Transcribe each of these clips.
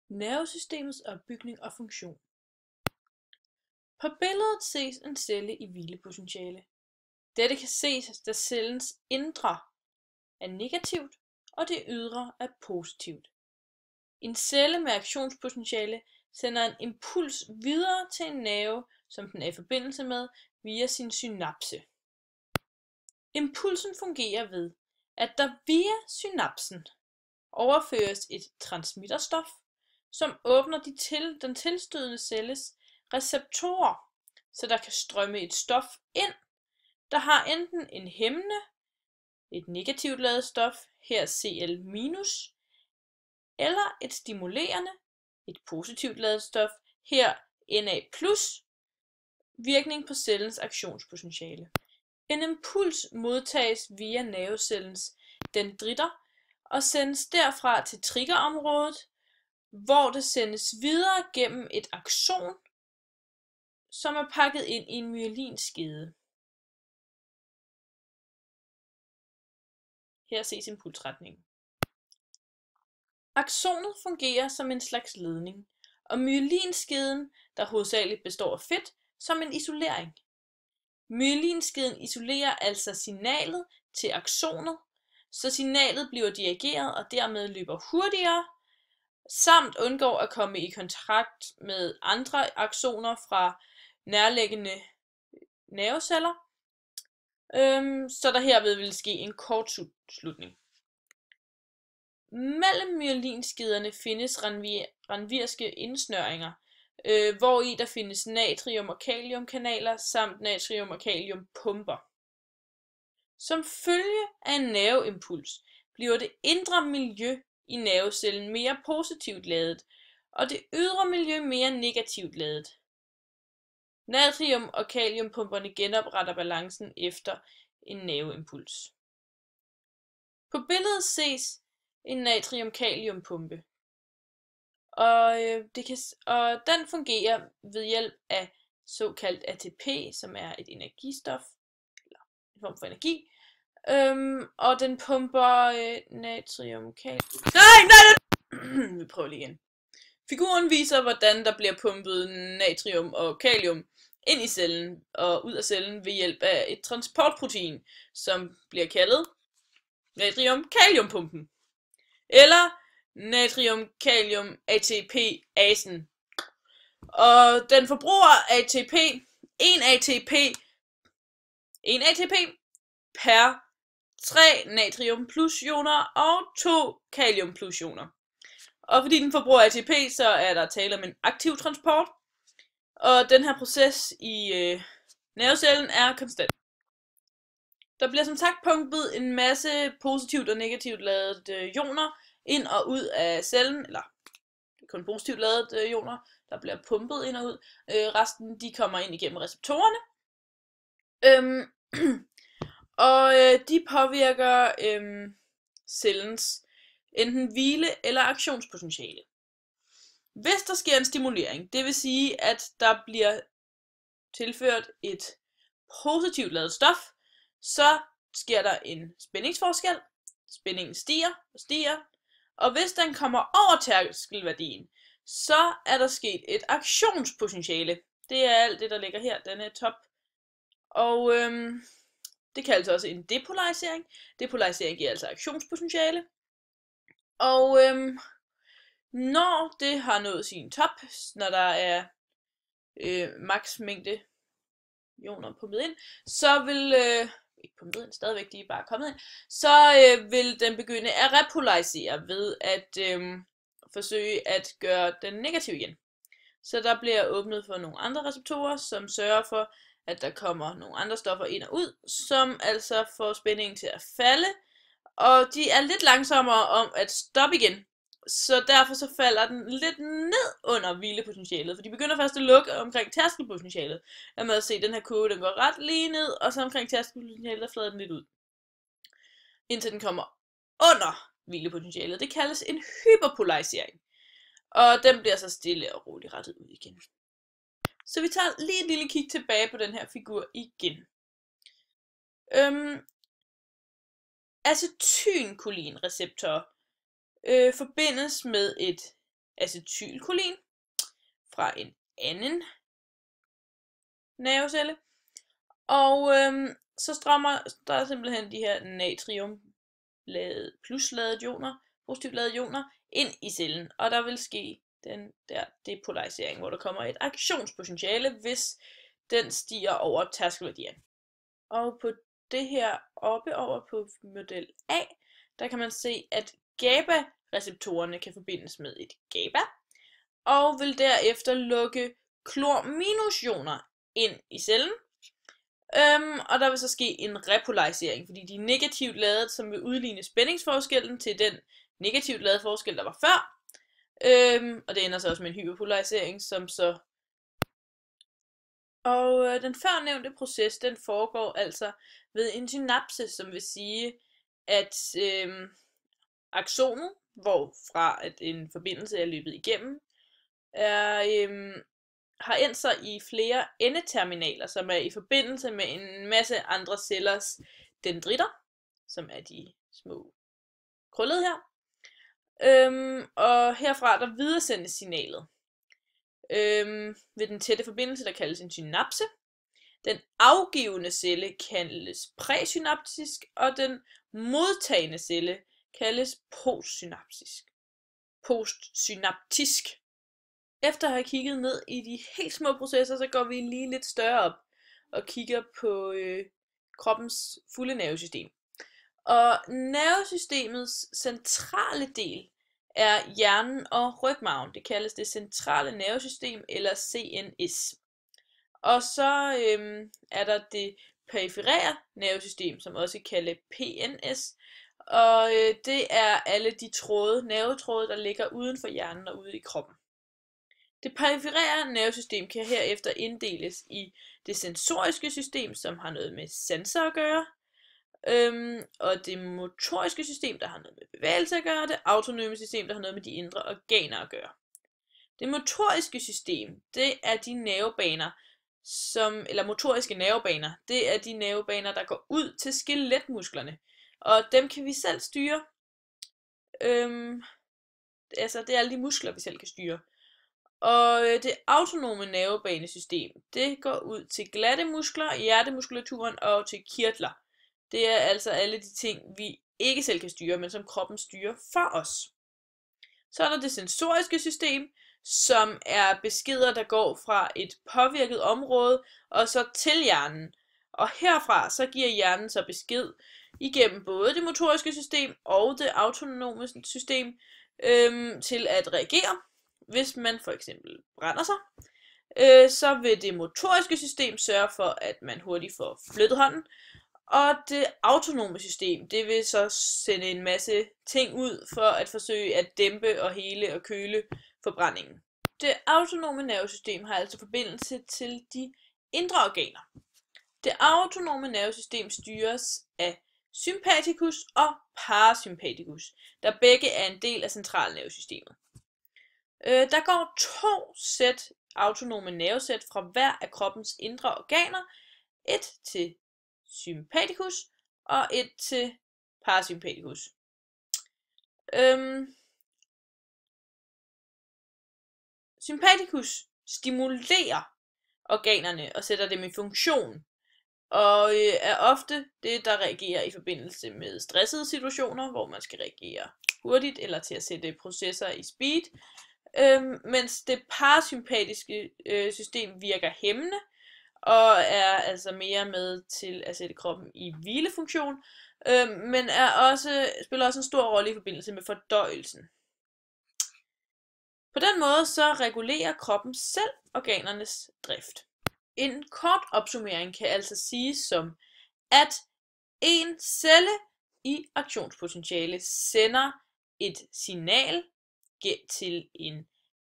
Nervesystemets opbygning og funktion. På billedet ses en celle i hvilepotentiale. Dette kan ses, da cellens indre er negativt, og det ydre er positivt. En celle med aktionspotentiale sender en impuls videre til en nerve, som den er i forbindelse med, via sin synapse. Impulsen fungerer ved, at der via synapsen overføres et transmitterstof, som åbner den tilstødende celles receptorer, så der kan strømme et stof ind, der har enten en hæmmende, et negativt ladet stof, her Cl-, eller et stimulerende, et positivt ladet stof, her Na+, virkning på cellens aktionspotentiale. En impuls modtages via nervecellens dendritter og sendes derfra til triggerområdet, hvor det sendes videre gennem et akson, som er pakket ind i en myelinskede. Her ses impulsretningen. Aksonet fungerer som en slags ledning, og myelinskeden, der hovedsageligt består af fedt, som en isolering. Myelinskeden isolerer altså signalet til aksonet, så signalet bliver dirigeret og dermed løber hurtigere, samt undgår at komme i kontakt med andre aksoner fra nærliggende nerveceller, så der herved vil ske en kortslutning. Mellem myelinskiderne findes ranvierske indsnøringer, hvori der findes natrium- og kaliumkanaler samt natrium- og kaliumpumper. Som følge af en nerveimpuls bliver det indre miljø i nervecellen mere positivt ladet, og det ydre miljø mere negativt ladet. Natrium- og kaliumpumperne genopretter balancen efter en nerveimpuls. På billedet ses en natrium-kaliumpumpe, og den fungerer ved hjælp af såkaldt ATP, som er et energistof, eller en form for energi, og den pumper natrium-kalium. Nej! Vi prøver lige igen. Figuren viser, hvordan der bliver pumpet natrium og kalium ind i cellen og ud af cellen ved hjælp af et transportprotein, som bliver kaldet natrium-kaliumpumpen, eller natrium-kalium-ATP-asen. Og den forbruger ATP, 1 ATP per 3 natrium plus ioner og 2 kalium plus ioner. Og fordi den forbruger ATP, så er der tale om en aktiv transport, og den her proces i nervecellen er konstant. Der bliver som sagt pumpet en masse positivt og negativt ladede ioner ind og ud af cellen, eller kun positivt ladede ioner, der bliver pumpet ind og ud. Resten de kommer ind igennem receptorerne. Og de påvirker cellens enten hvile- eller aktionspotentiale. Hvis der sker en stimulering, det vil sige, at der bliver tilført et positivt ladet stof, så sker der en spændingsforskel. Spændingen stiger og stiger, og hvis den kommer over tærskelværdien, så er der sket et aktionspotentiale. Det er alt det, der ligger her, den er top. Og det kaldes også en depolarisering. Depolarisering giver altså aktionspotentiale. Og når det har nået sin top, når der er maks mængde ioner pumpet ind, så vil ikke pumpet ind, stadigvæk de er bare kommet ind, så vil den begynde at repolarisere ved at forsøge at gøre den negativ igen. Så der bliver åbnet for nogle andre receptorer, som sørger for, at der kommer nogle andre stoffer ind og ud, som altså får spændingen til at falde, og de er lidt langsommere om at stoppe igen. Så derfor så falder den lidt ned under hvilepotentialet, for de begynder først at lukke omkring tærskelpotentialet. Jeg må se, at den her kurve den går ret lige ned, og så omkring tærskelpotentialet der flader den lidt ud. Indtil den kommer under hvilepotentialet. Det kaldes en hyperpolarisering. Og den bliver så stille og roligt rettet ud igen. Så vi tager lige et lille kig tilbage på den her figur igen. Acetylcholinreceptorer forbindes med et acetylkolin fra en anden nervecelle. Og så strømmer der simpelthen de her natrium plusladede ioner, positivt ladede ioner, ind i cellen, og der vil ske den der depolarisering, hvor der kommer et aktionspotentiale, hvis den stiger over tærskelværdierne. Og på det her oppe over på model A, der kan man se, at GABA-receptorerne kan forbindes med et GABA, og vil derefter lukke klor-ioner ind i cellen. Og der vil så ske en repolarisering, fordi de er negativt ladet, som vil udligne spændingsforskellen til den negativt ladede forskel, der var før. Og det ender så også med en hyperpolarisering, som så... Og den førnævnte proces, den foregår altså ved en synapse, som vil sige, at aksonet, hvorfra at en forbindelse er løbet igennem, har endt sig i flere endeterminaler, som er i forbindelse med en masse andre cellers dendritter, som er de små krøllede her. Og herfra der videresendes signalet ved den tætte forbindelse, der kaldes en synapse. Den afgivende celle kaldes præsynaptisk, og den modtagende celle kaldes postsynaptisk. Efter at have kigget ned i de helt små processer, så går vi lige lidt større op og kigger på kroppens fulde nervesystem. Og nervesystemets centrale del er hjernen og rygmarven. Det kaldes det centrale nervesystem, eller CNS. Og så er der det perifere nervesystem, som også kaldes PNS. Og det er alle de nervetråde, der ligger uden for hjernen og ude i kroppen. Det perifere nervesystem kan herefter inddeles i det sensoriske system, som har noget med sanser at gøre, og det motoriske system, der har noget med bevægelse at gøre, og det autonome system, der har noget med de indre organer at gøre. Det motoriske system, det er de nervebaner, motoriske nervebaner, det er de nervebaner, der går ud til skeletmusklerne, og dem kan vi selv styre. Det er alle de muskler, vi selv kan styre. Og det autonome nervebanesystem, det går ud til glatte muskler, hjertemuskulaturen og til kirtler. Det er altså alle de ting, vi ikke selv kan styre, men som kroppen styrer for os. Så er der det sensoriske system, som er beskeder, der går fra et påvirket område og så til hjernen. Og herfra så giver hjernen så besked igennem både det motoriske system og det autonome system til at reagere. Hvis man for eksempel brænder sig, så vil det motoriske system sørge for, at man hurtigt får flyttet hånden, og det autonome system, det vil så sende en masse ting ud for at forsøge at dæmpe og hele og køle forbrændingen. Det autonome nervesystem har altså forbindelse til de indre organer. Det autonome nervesystem styres af sympatikus og parasympatikus, der begge er en del af centralnervesystemet. Der går 2 sæt autonome nervesæt fra hver af kroppens indre organer. Et til sympatikus og et til parasympatikus. Sympatikus stimulerer organerne og sætter dem i funktion, og er ofte det, der reagerer i forbindelse med stressede situationer, hvor man skal reagere hurtigt eller til at sætte processer i speed. Mens det parasympatiske system virker hæmmende og er altså mere med til at sætte kroppen i hvilefunktion, men spiller også en stor rolle i forbindelse med fordøjelsen. På den måde så regulerer kroppen selv organernes drift. En kort opsummering kan altså siges som, at en celle i aktionspotentiale sender et signal til en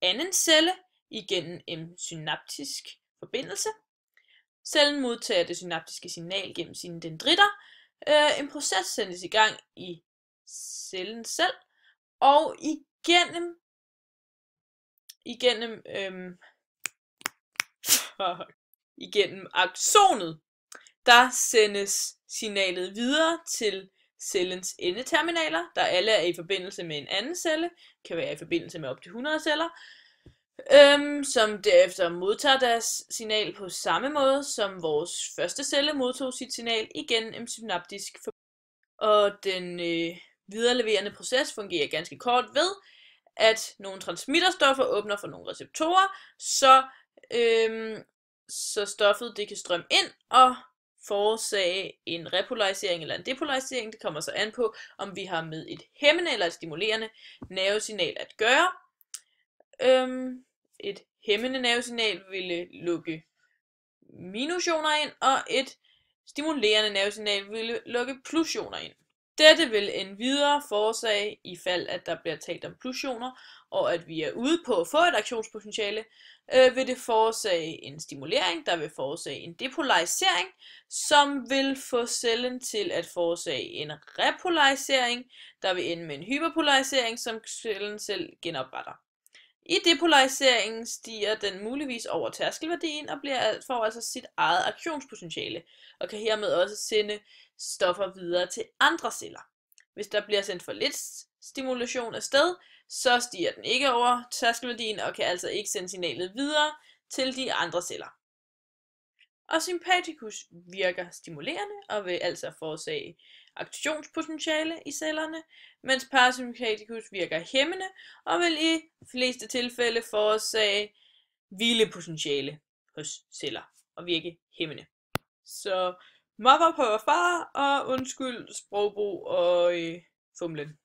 anden celle igennem en synaptisk forbindelse. Cellen modtager det synaptiske signal gennem sine dendritter. En proces sendes i gang i cellen selv, og igennem aksonet, der sendes signalet videre til cellens endeterminaler, der alle er i forbindelse med en anden celle, kan være i forbindelse med op til 100 celler, som derefter modtager deres signal på samme måde, som vores første celle modtog sit signal igennem en synaptisk forbindelse. Og den videreleverende proces fungerer ganske kort ved, at nogle transmitterstoffer åbner for nogle receptorer, så stoffet det kan strømme ind og forårsage en repolarisering eller en depolarisering. Det kommer så an på, om vi har med et hæmmende eller et stimulerende nervesignal at gøre. Et hæmmende nervesignal ville lukke minusjoner ind, og et stimulerende nervesignal ville lukke plusjoner ind. Dette vil endvidere forårsage, i fald at der bliver talt om plusjoner, og at vi er ude på at få et aktionspotentiale, vil det forårsage en stimulering, der vil forårsage en depolarisering, som vil få cellen til at forårsage en repolarisering, der vil ende med en hyperpolarisering, som cellen selv genopretter. I depolariseringen stiger den muligvis over tærskelværdien og får altså sit eget aktionspotentiale, og kan hermed også sende stoffer videre til andre celler. Hvis der bliver sendt for lidt stimulation afsted, så stiger den ikke over tærskelværdien og kan altså ikke sende signalet videre til de andre celler. Og sympaticus virker stimulerende og vil altså forårsage aktionspotentiale i cellerne, mens parasympaticus virker hæmmende og vil i fleste tilfælde forårsage hvilepotentiale hos celler og virke hæmmende. Så mother på far, og undskyld sprogbrug og fumlen.